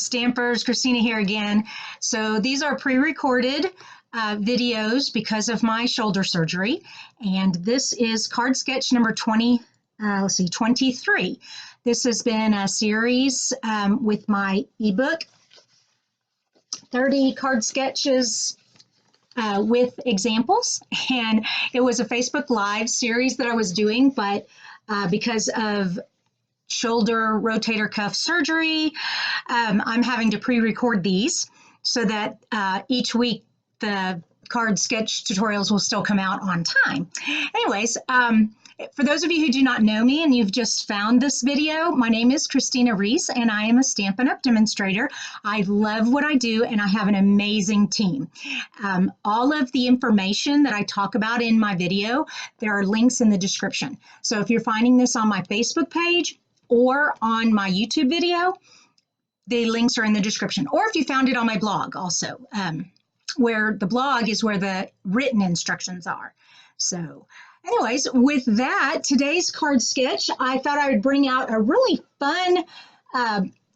Stampers, Kristina here again. So these are pre-recorded videos because of my shoulder surgery. And this is card sketch number 23. This has been a series with my ebook, 30 card sketches with examples. And it was a Facebook Live series that I was doing, but because of shoulder rotator cuff surgery, I'm having to pre-record these so that each week the card sketch tutorials will still come out on time. Anyways, for those of you who do not know me and you've just found this video, my name is Kristina Reese and I am a Stampin' Up! Demonstrator. I love what I do and I have an amazing team. All of the information that I talk about in my video, there are links in the description. So if you're finding this on my Facebook page or on my YouTube video, the links are in the description. Or if you found it on my blog also, where the blog is where the written instructions are. So anyways, with that, today's card sketch, I thought I would bring out a really fun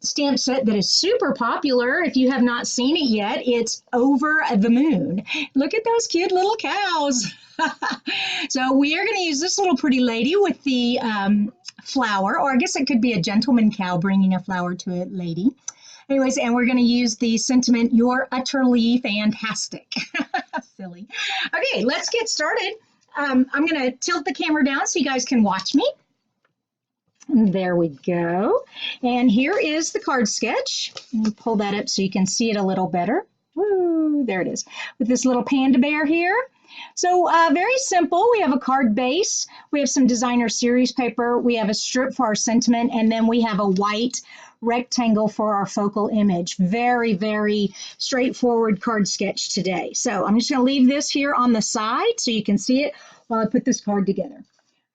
stamp set that is super popular. If you have not seen it yet, it's Over the Moon. Look at those cute little cows. So we are going to use this little pretty lady with the flower, or I guess it could be a gentleman cow bringing a flower to a lady. Anyways, and we're going to use the sentiment, "You're utterly fantastic." Silly. Okay, let's get started. I'm going to tilt the camera down so you guys can watch me. And there we go. And here is the card sketch. Let me pull that up so you can see it a little better. Woo, there it is. With this little panda bear here. So very simple. We have a card base. We have some designer series paper. We have a strip for our sentiment. And then we have a white rectangle for our focal image. Very, very straightforward card sketch today. So I'm just going to leave this here on the side so you can see it while I put this card together.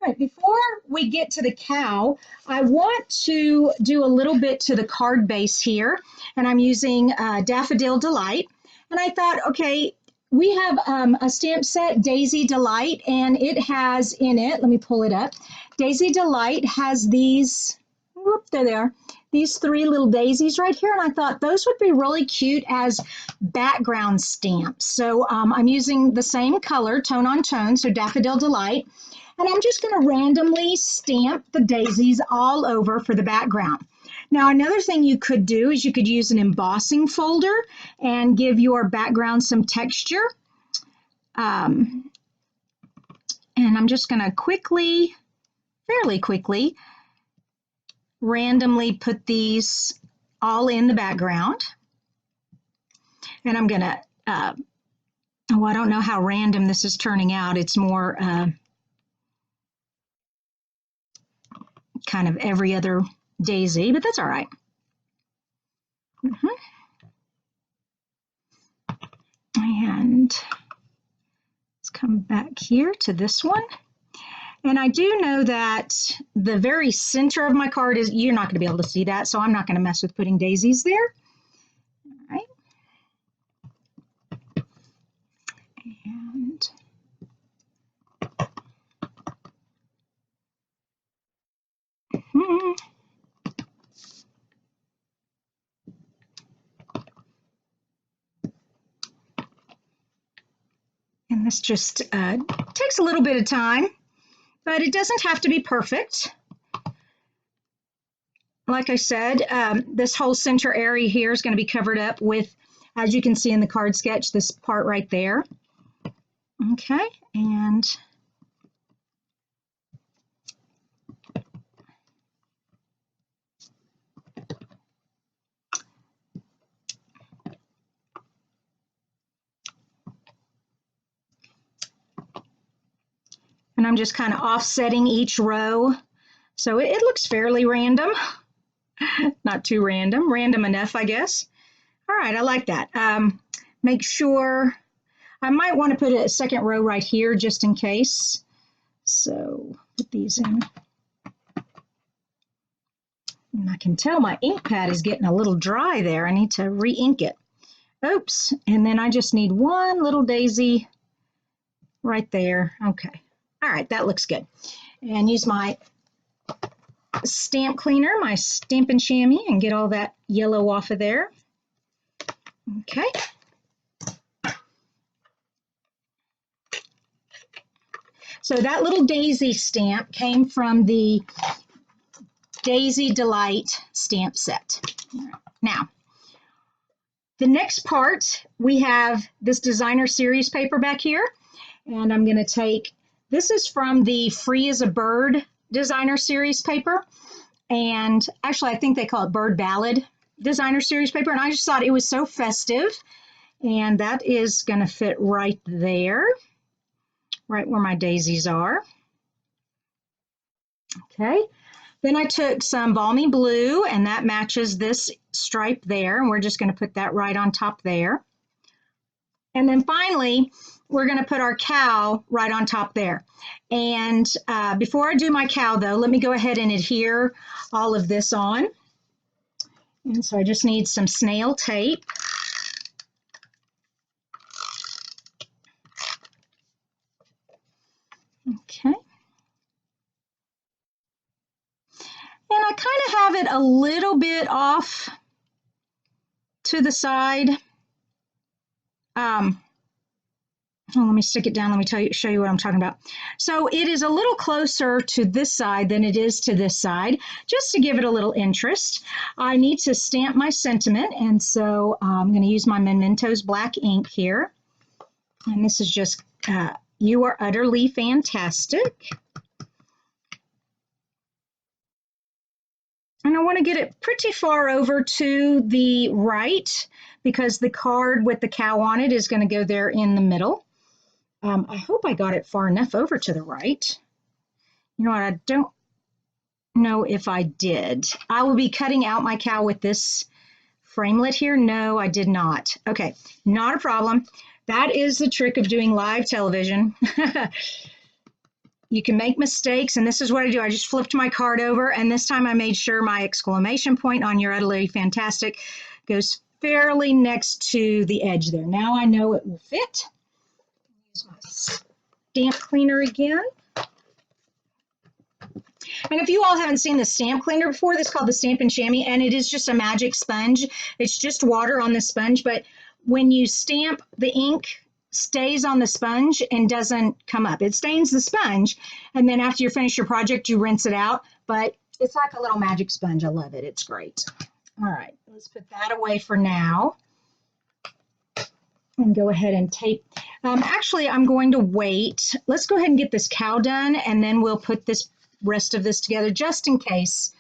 All right, before we get to the cow, I want to do a little bit to the card base here. And I'm using Daffodil Delight. And I thought, okay, we have a stamp set, Daisy Delight, and it has in it, let me pull it up. Daisy Delight has these, whoop, there they are, these three little daisies right here. And I thought those would be really cute as background stamps. So I'm using the same color, tone on tone, so Daffodil Delight. And I'm just going to randomly stamp the daisies all over for the background. Now, another thing you could do is you could use an embossing folder and give your background some texture. And I'm just going to fairly quickly, randomly put these all in the background. And I'm going to, oh, I don't know how random this is turning out. It's more kind of every other daisy, but that's all right. And let's come back here to this one. And I do know that the very center of my card is, you're not going to be able to see that, so I'm not going to mess with putting daisies there. All right. And and this just takes a little bit of time, but it doesn't have to be perfect. Like I said, this whole center area here is going to be covered up with, as you can see in the card sketch, this part right there. Okay, and I'm just kind of offsetting each row. So it looks fairly random. Not too random, random enough, I guess. All right, I like that. Make sure, I might want to put a second row right here just in case. So put these in. And I can tell my ink pad is getting a little dry there. I need to re-ink it. Oops, and then I just need one little daisy right there. Okay. All right, that looks good. And use my stamp cleaner, my Stampin' Chamois, and get all that yellow off of there. Okay. So that little daisy stamp came from the Daisy Delight stamp set. Now, the next part, we have this designer series paper back here, and I'm going to take, this is from the Free as a Bird designer series paper, and actually I think they call it Bird Ballad designer series paper, and I just thought it was so festive, and that is going to fit right there, right where my daisies are. Okay. Then I took some Balmy Blue, and that matches this stripe there, and we're just going to put that right on top there. And then finally, we're going to put our cow right on top there. And before I do my cow, though, let me go ahead and adhere all of this on. And so I just need some snail tape. Okay. And I kind of have it a little bit off to the side. Let me stick it down. Let me show you what I'm talking about. So it is a little closer to this side than it is to this side, just to give it a little interest. I need to stamp my sentiment, and so I'm going to use my Mementos black ink here. And this is just, you are utterly fantastic. And I want to get it pretty far over to the right because the card with the cow on it is going to go there in the middle. I hope I got it far enough over to the right. You know what, I don't know if I did. I will be cutting out my cow with this framelit here. No, I did not. Okay, not a problem. That is the trick of doing live television. You can make mistakes, and this is what I do. I just flipped my card over, and this time I made sure my exclamation point on "You're Utterly Fantastic" goes fairly next to the edge there. Now I know it will fit. Use my stamp cleaner again. And if you all haven't seen the stamp cleaner before, this is called the Stampin' Chamois, and it is just a magic sponge. It's just water on the sponge, but when you stamp, the ink stays on the sponge and doesn't come up. It stains the sponge, and then after you finish your project, you rinse it out, but it's like a little magic sponge. I love it. It's great. All right, let's put that away for now and go ahead and tape. Actually, I'm going to wait. Let's go ahead and get this cow done, and then we'll put this rest of this together just in case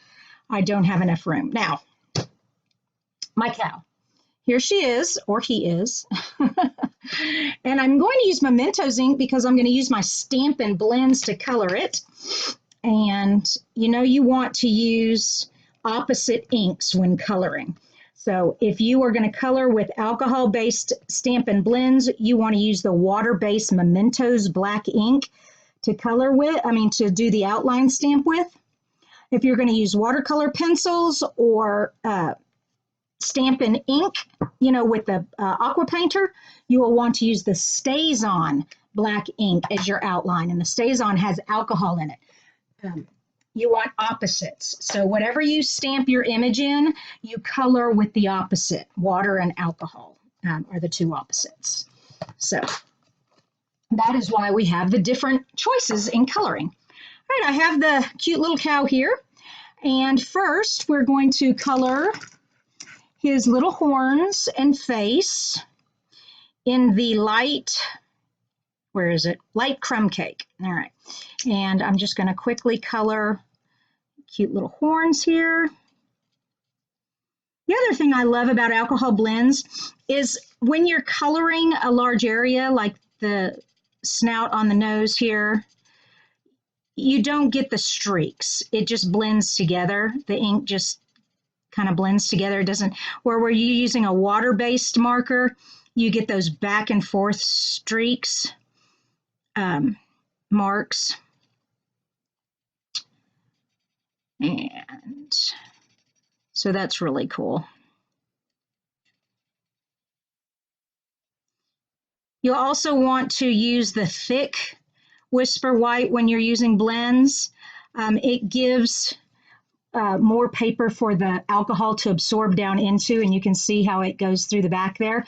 I don't have enough room. Now, my cow. Here she is, or he is. And I'm going to use Mementos ink because I'm going to use my Stampin' Blends to color it. And you know you want to use opposite inks when coloring. So if you are going to color with alcohol-based Stampin' Blends, you want to use the water-based Mementos black ink to color with, to do the outline stamp with. If you're going to use watercolor pencils or Stampin' ink, with the aqua painter, you will want to use the StazOn black ink as your outline, and the StazOn has alcohol in it. You want opposites. So whatever you stamp your image in, you color with the opposite. Water and alcohol are the two opposites. So that is why we have the different choices in coloring. All right, I have the cute little cow here. And first, we're going to color his little horns and face in the light, where is it? Light crumb cake. All right. And I'm just going to quickly color cute little horns here. The other thing I love about alcohol blends is when you're coloring a large area, like the snout on the nose here, you don't get the streaks. It just blends together. The ink just kind of blends together. It doesn't, where you're using a water-based marker, you get those back and forth streaks, marks. And so that's really cool. You'll also want to use the thick Whisper White when you're using blends. It gives more paper for the alcohol to absorb down into, and you can see how it goes through the back there.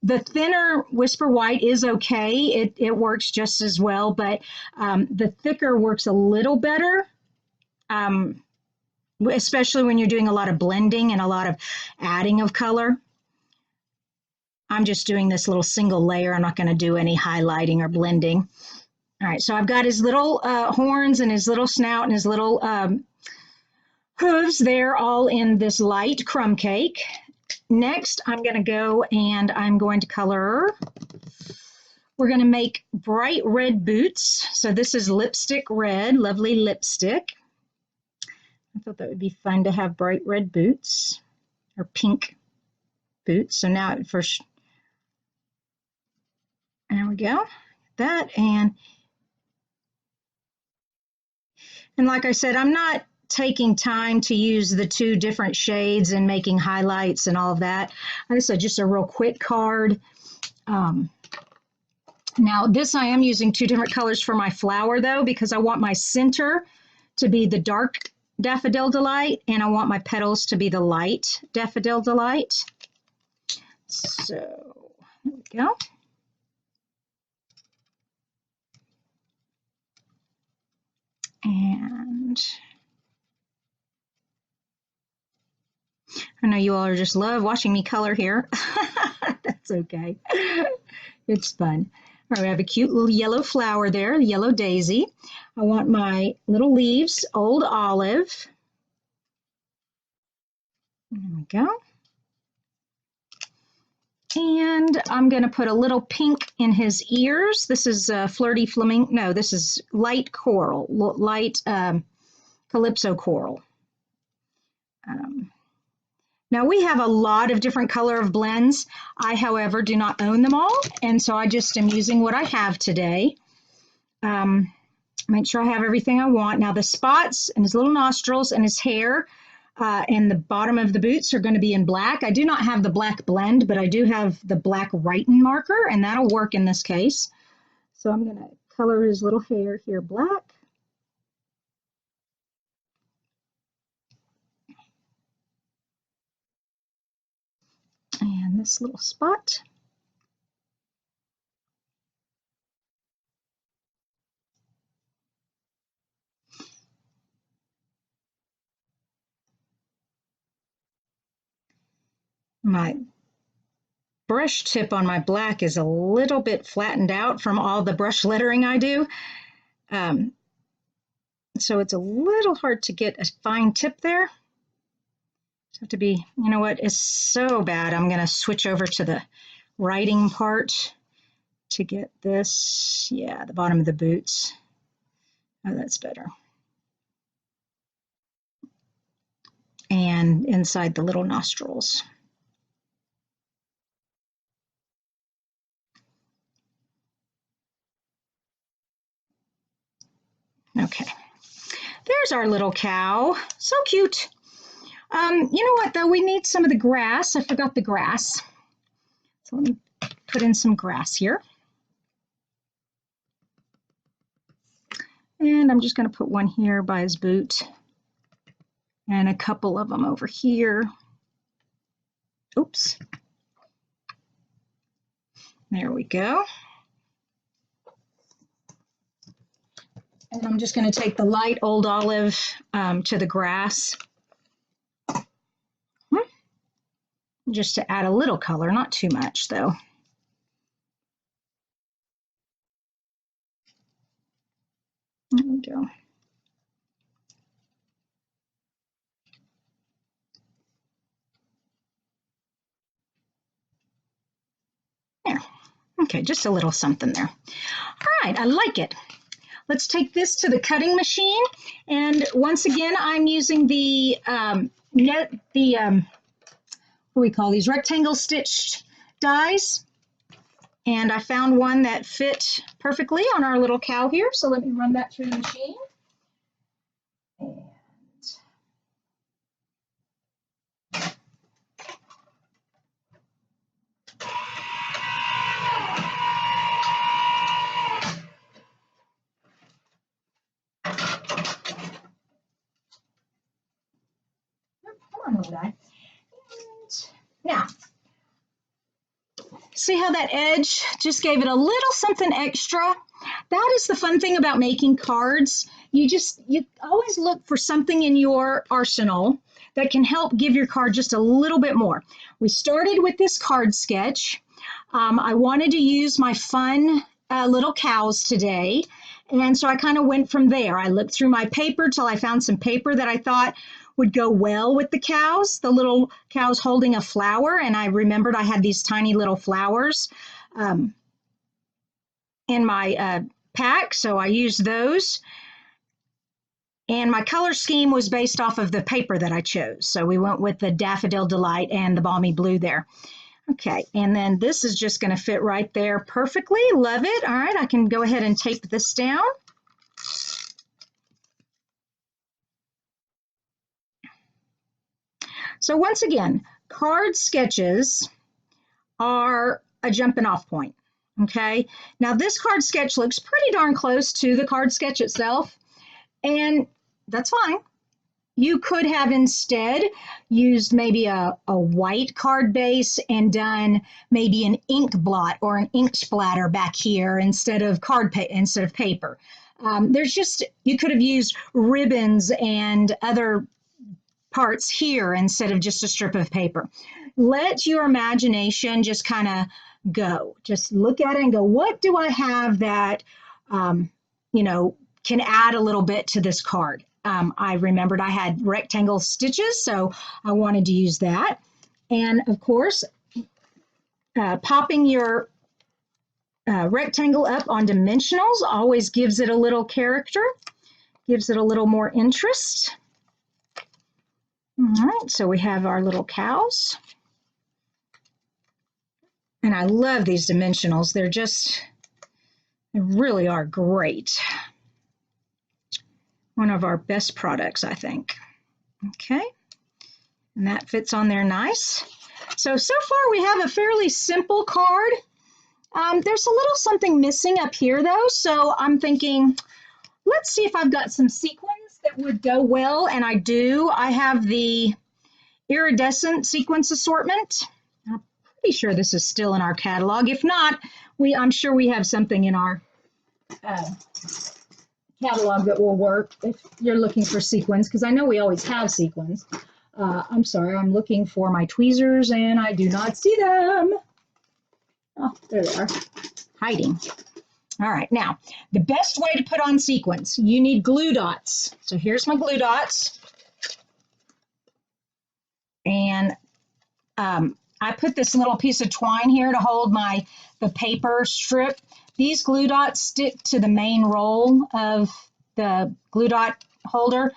The thinner Whisper White is okay. It works just as well, but the thicker works a little better, especially when you're doing a lot of blending and a lot of adding of color. I'm just doing this little single layer. I'm not going to do any highlighting or blending. All right, so I've got his little horns and his little snout and his little hooves. They're all in this light crumb cake. Next, I'm going to go and I'm going to color. We're going to make bright red boots. So this is lipstick red, lovely lipstick. I thought that would be fun to have bright red boots or pink boots. So now first, there we go. That and like I said, I'm not taking time to use the two different shades and making highlights and all of that. This is just a real quick card. Now this I am using two different colors for my flower though, because I want my center to be the dark Daffodil Delight and I want my petals to be the light Daffodil Delight. So there we go. And I know you all are just love watching me color here. That's okay. It's fun. All right, I have a cute little yellow flower there, yellow daisy. I want my little leaves, old olive. There we go. And I'm going to put a little pink in his ears. This is flirty flamingo. No, this is light coral, light calypso coral. Now we have a lot of different color of blends. I, however, do not own them all, and so I just am using what I have today. Make sure I have everything I want. Now the spots and his little nostrils and his hair and the bottom of the boots are going to be in black. I do not have the black blend, but I do have the black writing marker, and that'll work in this case. So I'm going to color his little hair here black. And this little spot. My brush tip on my black is a little bit flattened out from all the brush lettering I do. So it's a little hard to get a fine tip there. Have to be, you know what, it's so bad. I'm going to switch over to the writing part to get this. Yeah, the bottom of the boots. Oh, that's better. And inside the little nostrils. Okay, there's our little cow. So cute. You know what, though? We need some of the grass. I forgot the grass. So let me put in some grass here. And I'm just going to put one here by his boot and a couple of them over here. Oops. There we go. And I'm just going to take the light old olive to the grass. Just to add a little color, not too much though. There we go. There. Okay, just a little something there. All right, I like it. Let's take this to the cutting machine. And once again, I'm using the what do we call these, rectangle stitched dies. And I found one that fit perfectly on our little cow here. So let me run that through the machine. on, little guy. And now, see how that edge just gave it a little something extra? That is the fun thing about making cards. You always look for something in your arsenal that can help give your card just a little bit more. We started with this card sketch. I wanted to use my fun little cows today, and so I kind of went from there. I looked through my paper till I found some paper that I thought would go well with the cows, the little cows holding a flower, and I remembered I had these tiny little flowers in my pack, so I used those. And my color scheme was based off of the paper that I chose. So we went with the Daffodil Delight and the Balmy Blue there. Okay, and then this is just going to fit right there perfectly. Love it. All right, I can go ahead and tape this down. So once again, card sketches are a jumping off point. Okay, now this card sketch looks pretty darn close to the card sketch itself, and that's fine. You could have instead used maybe a white card base and done maybe an ink blot or an ink splatter back here instead of paper. You could have used ribbons and other parts here instead of just a strip of paper. Let your imagination just kind of go. Just look at it and go, what do I have that, can add a little bit to this card? I remembered I had rectangle stitches, so I wanted to use that. And of course, popping your rectangle up on dimensionals always gives it a little character, gives it a little more interest. All right, so we have our little cows. And I love these dimensionals. They really are great. One of our best products, I think. Okay, and that fits on there nice. So far we have a fairly simple card. There's a little something missing up here though, so I'm thinking, let's see if I've got some sequins that would go well, and I do. I have the iridescent sequins assortment. I'm pretty sure this is still in our catalog. If not, I'm sure we have something in our catalog that will work if you're looking for sequins, because I know we always have sequins. I'm sorry, I'm looking for my tweezers and I do not see them. Oh, there they are, hiding. All right, now the best way to put on sequins, you need glue dots. So here's my glue dots, and I put this little piece of twine here to hold the paper strip. These glue dots stick to the main roll of the glue dot holder,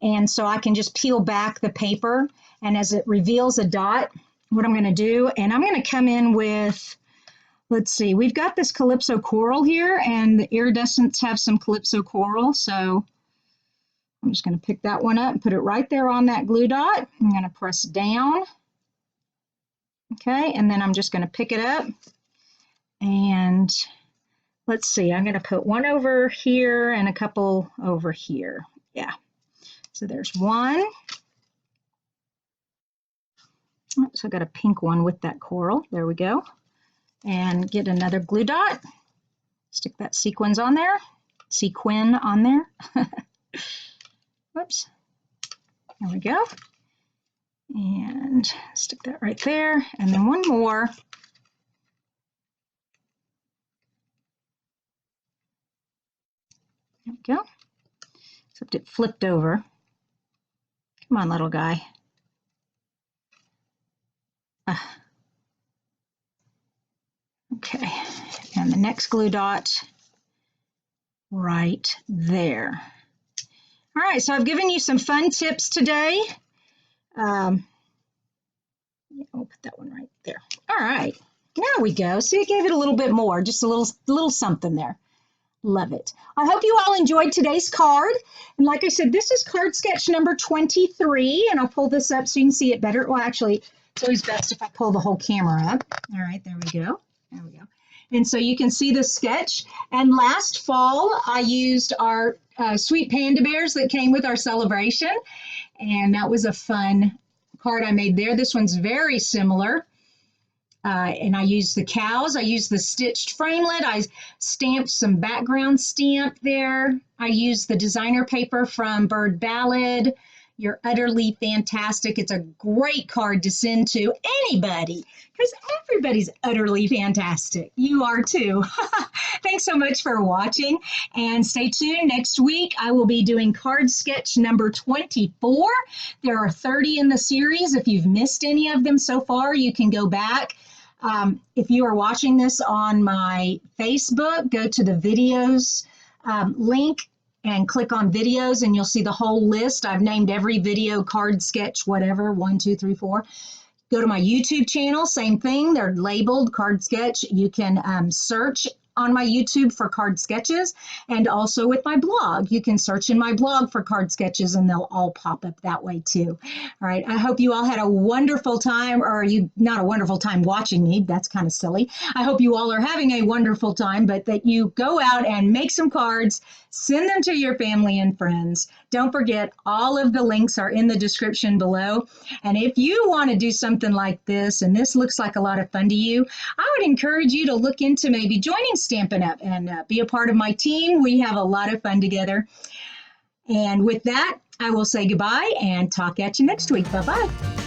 and so I can just peel back the paper, and as it reveals a dot, what I'm going to do, and I'm going to come in with, let's see, we've got this Calypso Coral here, and the iridescents have some Calypso Coral, so I'm just going to pick that one up and put it right there on that glue dot. I'm going to press down, okay, and then I'm just going to pick it up, and let's see, I'm going to put one over here and a couple over here. Yeah, so there's one. So I got a pink one with that coral. There we go. And get another glue dot. Stick that sequin on there. Whoops. There we go. And stick that right there. And then one more. There we go. Except it flipped over. Come on, little guy. Okay, and the next glue dot right there. All right, so I've given you some fun tips today. We'll put that one right there. All right, there we go. See, it gave it a little bit more, just a little something there. Love it. I hope you all enjoyed today's card. And like I said, this is card sketch number 23, and I'll pull this up so you can see it better. Well, actually, it's always best if I pull the whole camera up. All right, there we go. There we go. And so you can see the sketch. And last fall, I used our sweet panda bears that came with our celebration. And that was a fun card I made there. This one's very similar. And I used the cows. I used the stitched framelit. I stamped some background stamp there. I used the designer paper from Bird Ballad. You're utterly fantastic. It's a great card to send to anybody because everybody's utterly fantastic. You are too. Thanks so much for watching, and stay tuned. Next week, I will be doing card sketch number 24. There are 30 in the series. If you've missed any of them so far, you can go back. If you are watching this on my Facebook, go to the videos link and click on videos, and you'll see the whole list. I've named every video, card sketch, whatever, 1, 2, 3, 4. Go to my YouTube channel, same thing. They're labeled card sketch. You can search on my YouTube for card sketches, and also with my blog. You can search in my blog for card sketches and they'll all pop up that way too. All right, I hope you all had a wonderful time, or you not a wonderful time watching me. That's kind of silly. I hope you all are having a wonderful time, but that you go out and make some cards, send them to your family and friends. Don't forget, all of the links are in the description below. And if you want to do something like this, and this looks like a lot of fun to you, I would encourage you to look into maybe joining Stampin' Up! And be a part of my team. We have a lot of fun together. And with that, I will say goodbye and talk at you next week. Bye-bye.